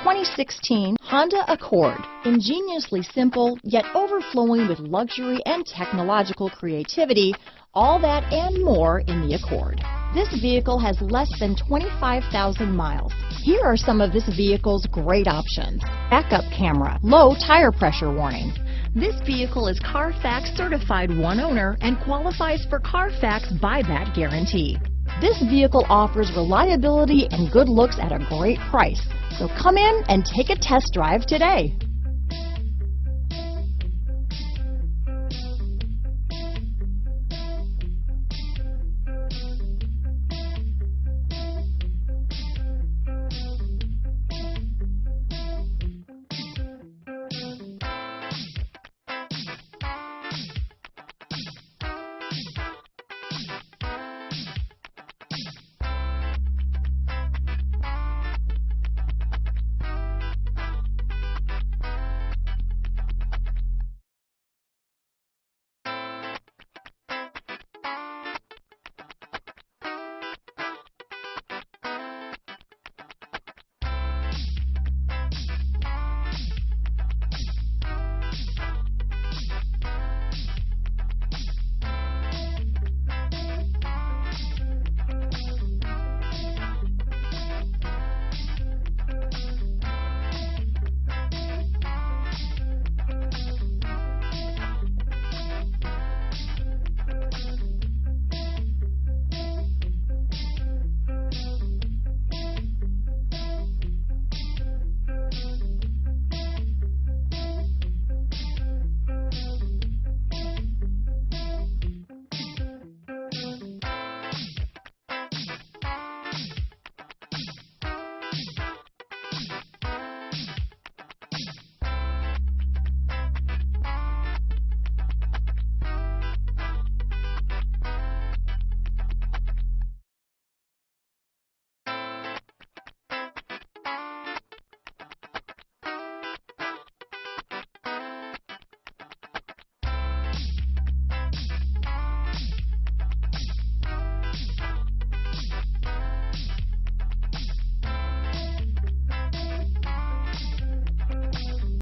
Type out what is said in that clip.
2016 Honda Accord. Ingeniously simple, yet overflowing with luxury and technological creativity, all that and more in the Accord. This vehicle has less than 25,000 miles. Here are some of this vehicle's great options: backup camera, low tire pressure warning. This vehicle is Carfax certified one owner and qualifies for Carfax buyback guarantee. This vehicle offers reliability and good looks at a great price. So come in and take a test drive today.